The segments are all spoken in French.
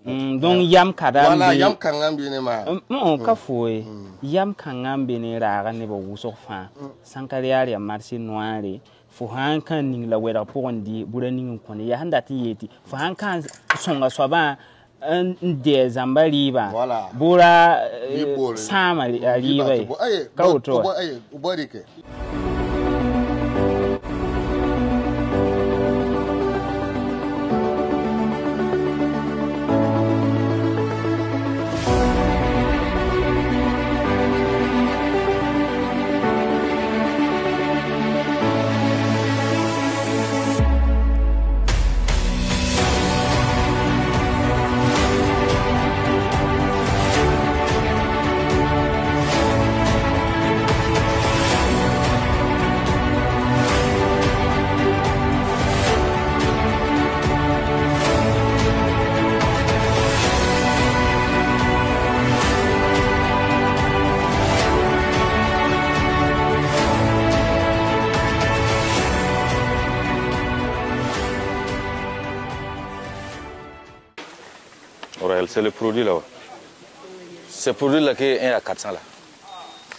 Donc yam kadam. Voilà, yam kangam bien ma. On kafoué. Yam kangam bien raga ne ba wusok fa. Sankariari ya marché noire. Fo han kan ning la wera pour ndi bura ning ko ya handa ti yeti. Fo han kan songa soba des zambaliba. Voilà. Bura sama riba. Kauto. Ubarike. C'est le produit là. Ce produit là qui est à 400 là.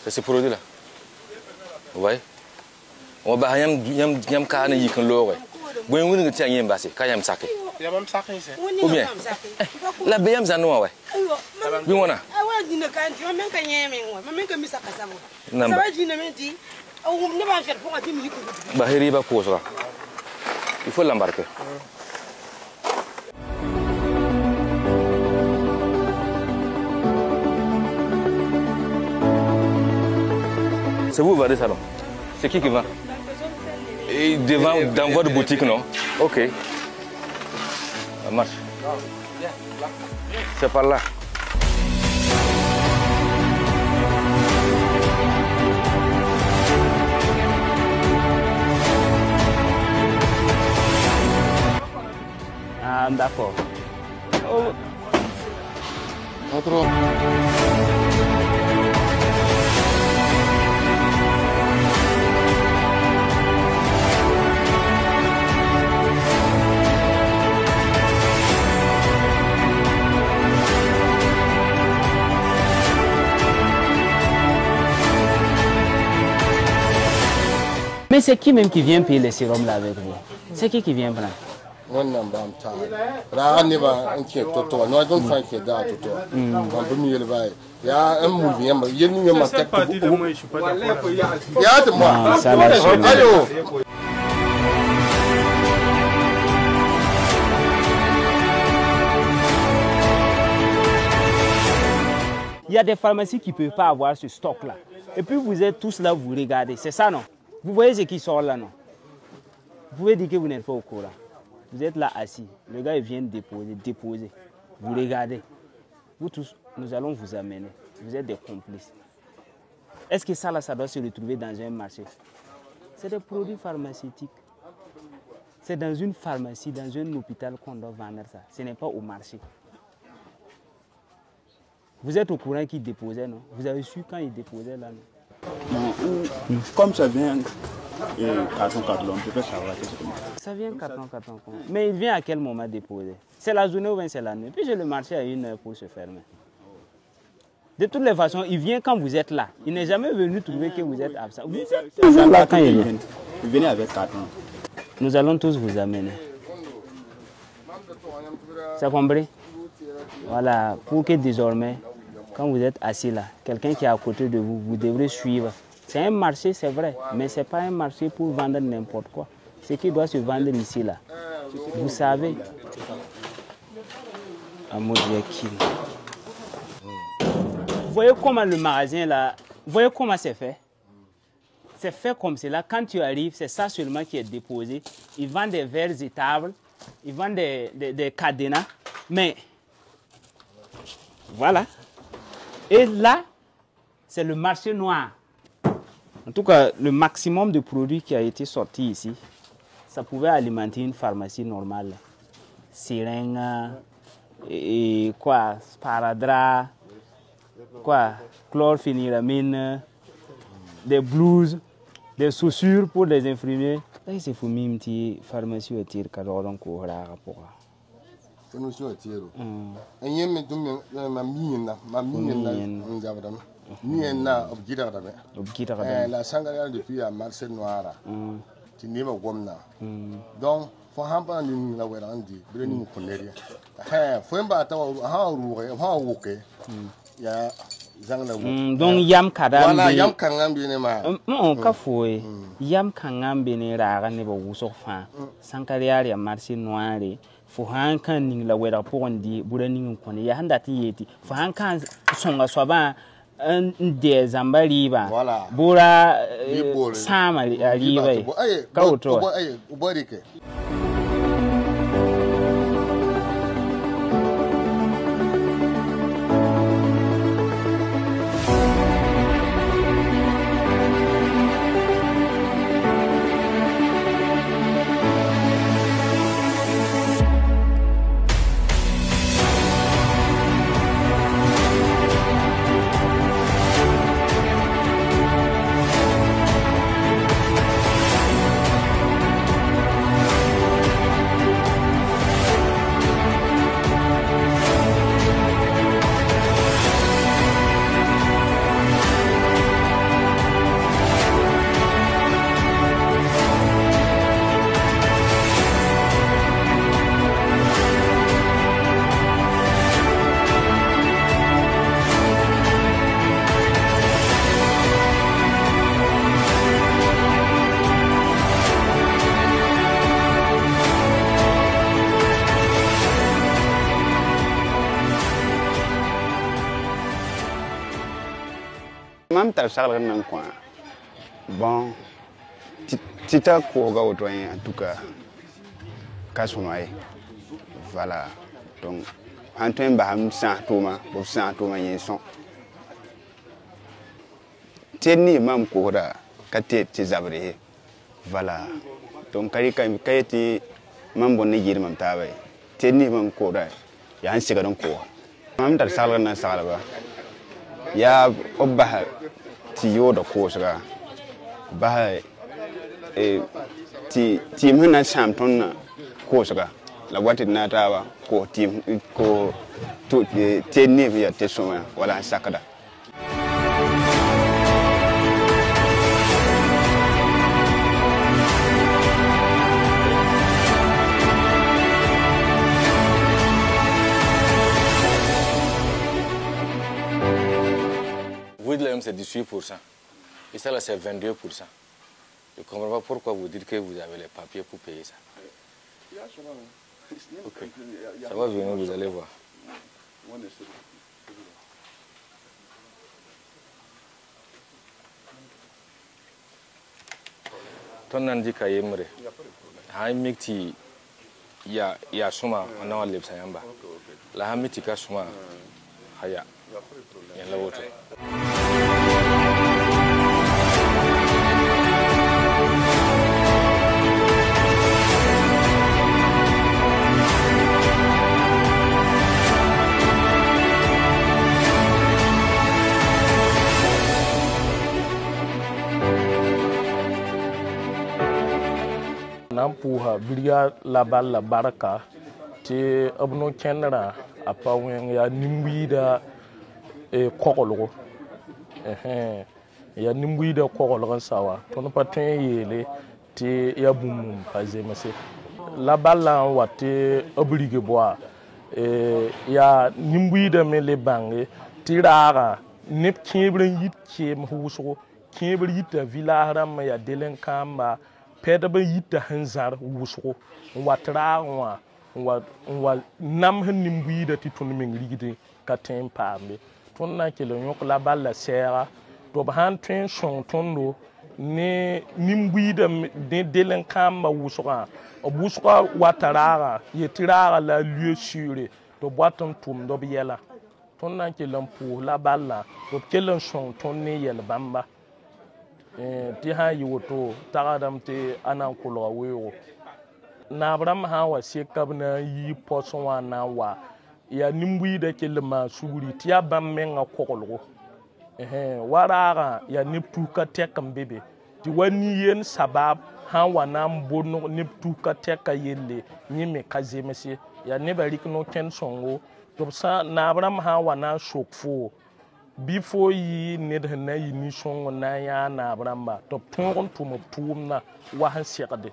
C'est ce produit là. Vous voyez? On va yam ka na yikan lo ouais. Boy woni ngi tian yem bassé ka yam saké. Yam saké c'est. Ou bien. La beyam zanu ouais. Bi wona. Awa dina kan ti men ka yemi ngwa, men ka misaka sabo. Namba. Ça va dina men di. Ou ne ba faire pour ati mi ko. Ba heri ba ko ça. Il faut l'embarquer. C'est vous, vendez ça, non? C'est qui vend? Et devant, dans votre boutique, non? Ok. Ça marche. C'est par là. Ah, d'accord. Oh. Otro. Mais c'est qui même qui vient payer les sérums là avec vous? C'est qui vient prendre? Mon nom est Tam. Là, on est un petit peu toto. Nous avons fait que d'art toto. On peut mieux le voir. Il y a un mouvement. Il y a une mouvement. Il y a de moi. Ça va. Il y a des pharmacies qui ne peuvent pas avoir ce stock-là. Et puis vous êtes tous là, vous regardez. C'est ça, non? Vous voyez ce qui sort là, non? Vous pouvez dire que vous n'êtes pas au courant. Vous êtes là assis. Le gars, il vient déposer. Vous regardez. Vous tous, nous allons vous amener. Vous êtes des complices. Est-ce que ça, là, ça doit se retrouver dans un marché? C'est des produits pharmaceutiques. C'est dans une pharmacie, dans un hôpital qu'on doit vendre ça. Ce n'est pas au marché. Vous êtes au courant qu'il déposait, non? Vous avez su quand il déposait là, non? Non, comme ça vient carton, on peut pas savoir que c'est comment. Ça vient carton. Mais il vient à quel moment déposer? C'est la journée ou bien c'est la nuit? Puis le marché à 1 heure pour se fermer. De toutes les façons, il vient quand vous êtes là. Il n'est jamais venu trouver que vous êtes absent. Vous êtes toujours là quand il vient. Il venait avec carton. Nous allons tous vous amener. Ça compris? Voilà, pour que désormais, quand vous êtes assis là, quelqu'un qui est à côté de vous, vous devrez suivre. C'est un marché, c'est vrai, mais ce n'est pas un marché pour vendre n'importe quoi. Ce qui doit se vendre ici, là. Vous savez. Vous voyez comment le magasin, là, vous voyez comment c'est fait? C'est fait comme cela. Quand tu arrives, c'est ça seulement qui est déposé. Ils vendent des verres étables, ils vendent des cadenas, mais voilà. Et là, c'est le marché noir. En tout cas, le maximum de produits qui a été sorti ici, ça pouvait alimenter une pharmacie normale. Seringue, et quoi, sparadrap, quoi, chlorphényramine, des blouses, des chaussures pour les infirmiers. C'est fou, même si pharmacie est tirée, Fonu so tiero. Enye me dum ma miina ndabadam. Ni na obgida da me. Obgida da. La sangara depuis à Marseille Noire. Ti ne ba gomna. Donc fo hamba ni la werandi, bele ni ko leria. Fo mba ta ha ruwe, ha woke. Ya donc yam kadam wala yam kangam ne ma ka foye yam kangam ne raga ne ba wuso fa sankariari ya Marseille Noire fo han kan ning la wera pondi bura ning ko ne ya handa ti yeti fo han kan songa soba de zambaliba bura sama riba ka oto uborike Mam tar sagla nan quoi. Bon, tita ko ga auto en tout cas. Kasumai. Voilà. Donc Antoine Baham Saint Thomas, pour Saint Thomas Yenson. Teni mam ko da kate ti zabre. Voilà. Donc kayiti mam bonne jir mam tawe. Teni mam ko da ya han siga don ko. Mam tar sagla nan sagla ba. Ya obah ti yoda koosga ba ti mena champion na koosga la wati na tawa ko team ko to tenni ya tesoma wala sakada C'est 18%. Et ça là, c'est 22%. Je ne comprends pas pourquoi vous dites que vous avez les papiers pour payer ça. Okay. Ça va venir, vous allez voir. Ton andi ka yemre. Ha mekti ya suma na wale sayamba. La hamiti ka suma haya. Ya la wote. Nampuha bilia labal la baraka te abno kenra apa wen ya nimbuida kokolo ya nimbuida kokolo sawa tono patin yele te ya bum pazemase labal la wate oblige boa ya nimbuida mele bange tirara nep kebren yit kem huso kebren yit villa ram ya delen kamba pedaba yita hanzar wuso watra wa nam hanim buida ti tun min rigide ka tempambe ton na kele nyok la balla sera to ban tren son tondo ne nimbuida de delen kamba wuso watara yetira la lieu sûr to boaton tum do biela ton na kele mpu la balla to kele son ton ne yel bamba ti ha yiwoto tagadam te anan kulwa wewo na abram ha wa sekabna yi poswa na wa ya nimbui da kelma suguri ti abam menga kokolo warara ya niptu ka tekam bebe ti wani yen sabab ha wa na mbono niptu ka teka yelle nyime kazemese ya ne ba rik no ken songo to sa na abram ha wana shokfo before yi ne da na yi ni songo na ya na abram ba to ton tum tum na wa han sekade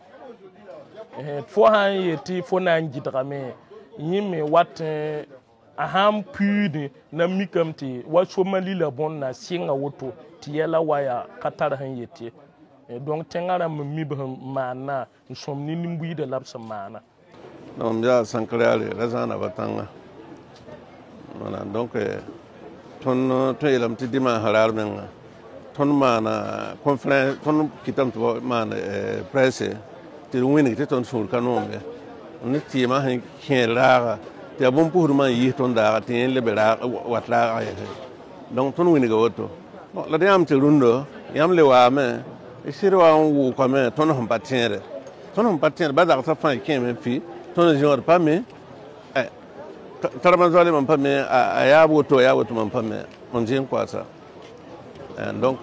fo han yeti fo na ngidra me yimi wat aham pudi na mikamti wa somali la bon na singa woto tiela waya katar han yeti donc tengara mi mana somni nimbu de labsa mana non ya sankrale razana batanga voilà donc ton to yelam ti dima harar men ton mana conférence ton kitam to mana presse ti wini ti ton sul kanombe on ti ma hen kera ti abon pour man yi ton da ti le bera watla ay donc ton wini go to la diam ti rundo yam le wa me isirwa wu ko me ton hon patien ba da sa fan kem fi ton jor pas me Taramazwale man pas me ya woto man pas me on jien quoi ça donc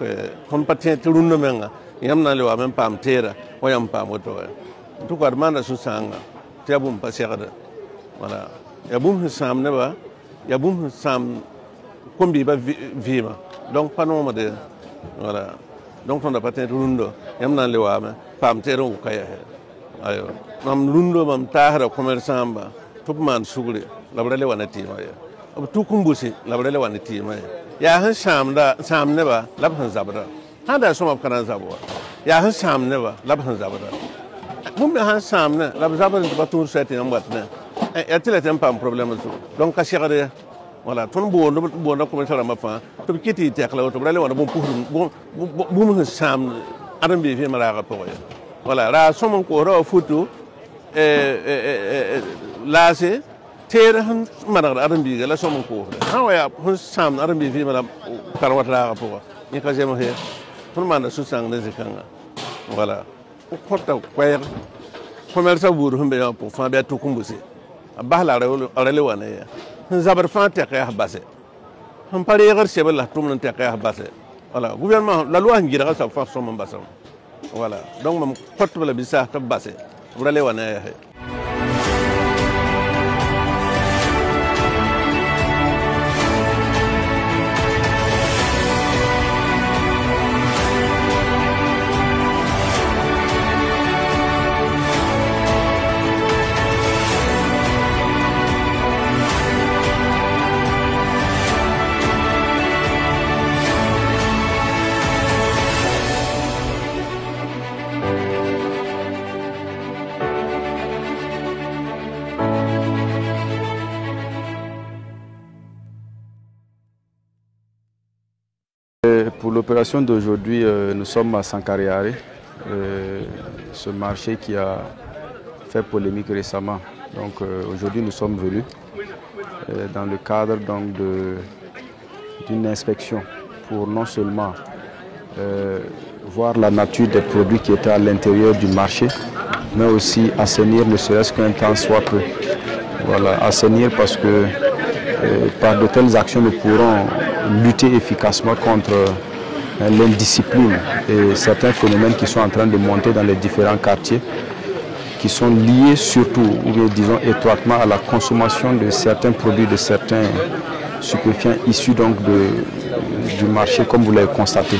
ton patien ti rundo menga yam na le wa men pam tera o yam pam woto tout quoi demande su sanga ti abum paserde voilà ya bum sam ne ba ya bum sam kombi ba vima donc pas non de voilà donc on a pas rundo yam na le wa me pam tera ko kaya ayo mam rundo mam tahra commerçant ba tout man sugri labrele wanati ma ya ab tu kumbusi labrele wanati ma ya han sam ne ba lab han zabra hada so mab kana zabwa ya han sam ne ba lab han zabra mum han sam ne lab zabra ba tour seti am watna ya tile tem pam problème so donc ka chegade voilà ton bo no commerçant ma fa to kiti tekla to brele wana bon pour bon sam adam bi fi mara ka poya voilà ra so mon ko ro futu lase tere han mara adam bi la so mon ko ha wa ya sam adam bi fi mara karwat la ka poya ni ka jema he ton man su sang ne zikanga voilà ko ta kwayer commerçant buru humbe ya pour fa be to kumbusi abahla rele wana ya zabar fa te ka base han pare gar sebel la tum te ka base voilà gouvernement la loi ngira sa fa so mon basam voilà donc mam porte la bisa ta base rele wana ya Pour l'opération d'aujourd'hui, nous sommes à Sankariare, ce marché qui a fait polémique récemment. Donc aujourd'hui nous sommes venus dans le cadre d'une inspection pour non seulement voir la nature des produits qui étaient à l'intérieur du marché, mais aussi assainir ne serait-ce qu'un temps soit peu. Voilà, assainir parce que par de telles actions nous pourrons lutter efficacement contre l'indiscipline et certains phénomènes qui sont en train de monter dans les différents quartiers, qui sont liés surtout, ou bien disons étroitement, à la consommation de certains produits, de certains stupéfiants issus donc du marché, comme vous l'avez constaté.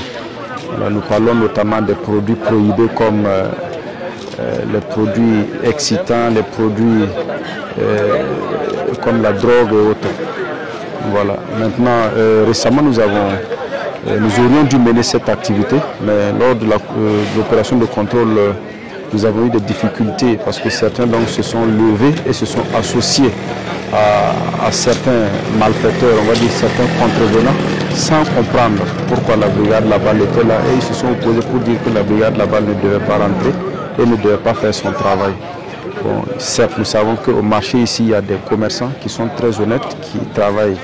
Alors, nous parlons notamment des produits prohibés comme les produits excitants, les produits comme la drogue et autres. Voilà. Maintenant, récemment, nous aurions dû mener cette activité, mais lors de l'opération de contrôle, nous avons eu des difficultés parce que certains donc se sont levés et se sont associés à certains malfaiteurs, on va dire certains contrevenants, sans comprendre pourquoi la brigade Laval était là, et ils se sont opposés pour dire que la brigade Laval ne devait pas rentrer et ne devait pas faire son travail. Bon, certes, nous savons qu'au marché ici, il y a des commerçants qui sont très honnêtes, qui travaillent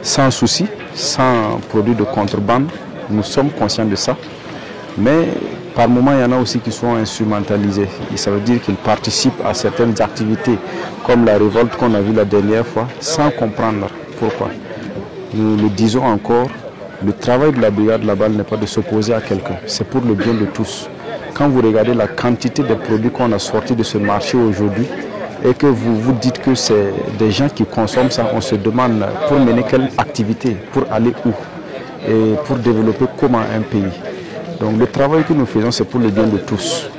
sans souci, sans produits de contrebande. Nous sommes conscients de ça. Mais par moments, il y en a aussi qui sont instrumentalisés. Et ça veut dire qu'ils participent à certaines activités, comme la révolte qu'on a vue la dernière fois, sans comprendre pourquoi. Nous le disons encore, le travail de la brigade Laval n'est pas de s'opposer à quelqu'un, c'est pour le bien de tous. Quand vous regardez la quantité de produits qu'on a sortis de ce marché aujourd'hui et que vous vous dites que c'est des gens qui consomment ça, on se demande pour mener quelle activité, pour aller où et pour développer comment un pays. Donc le travail que nous faisons, c'est pour le bien de tous.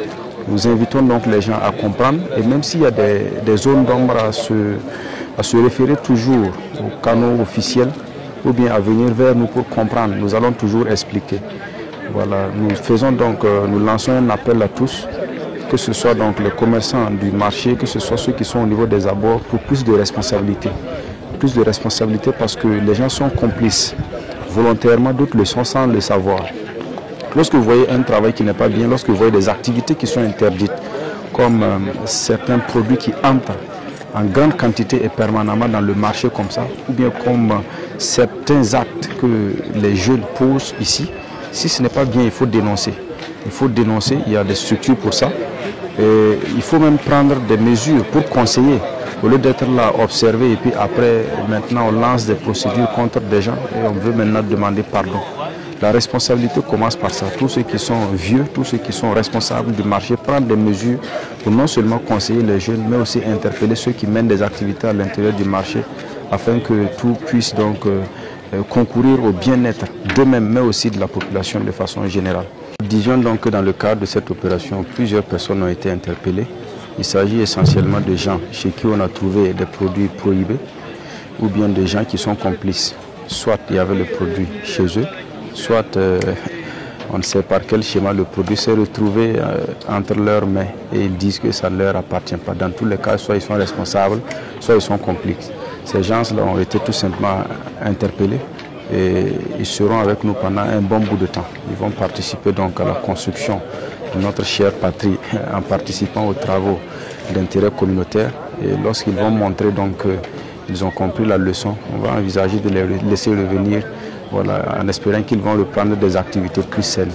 Nous invitons donc les gens à comprendre, et même s'il y a des zones d'ombre à se référer toujours aux canaux officiels ou bien à venir vers nous pour comprendre, nous allons toujours expliquer. Voilà, nous faisons donc, nous lançons un appel à tous, que ce soit donc les commerçants du marché, que ce soit ceux qui sont au niveau des abords, pour plus de responsabilité. Plus de responsabilité parce que les gens sont complices volontairement, d'autres le sont sans le savoir. Lorsque vous voyez un travail qui n'est pas bien, lorsque vous voyez des activités qui sont interdites, comme certains produits qui entrent en grande quantité et permanemment dans le marché comme ça, ou bien comme certains actes que les jeunes posent ici, si ce n'est pas bien, il faut dénoncer. Il faut dénoncer, il y a des structures pour ça. Et il faut même prendre des mesures pour conseiller, au lieu d'être là, observer, et puis après, maintenant, on lance des procédures contre des gens et on veut maintenant demander pardon. La responsabilité commence par ça. Tous ceux qui sont vieux, tous ceux qui sont responsables du marché, prendre des mesures pour non seulement conseiller les jeunes, mais aussi interpeller ceux qui mènent des activités à l'intérieur du marché, afin que tout puisse donc concourir au bien-être d'eux-mêmes, mais aussi de la population de façon générale. Disons donc que dans le cadre de cette opération, plusieurs personnes ont été interpellées. Il s'agit essentiellement de gens chez qui on a trouvé des produits prohibés, ou bien des gens qui sont complices. Soit il y avait le produit chez eux, soit on ne sait par quel schéma le produit s'est retrouvé entre leurs mains et ils disent que ça ne leur appartient pas. Dans tous les cas, soit ils sont responsables, soit ils sont complices. Ces gens-là ont été tout simplement interpellés et ils seront avec nous pendant un bon bout de temps. Ils vont participer donc à la construction de notre chère patrie en participant aux travaux d'intérêt communautaire. Et lorsqu'ils vont montrer donc qu'ils ont compris la leçon, on va envisager de les laisser revenir, voilà, en espérant qu'ils vont reprendre des activités plus saines.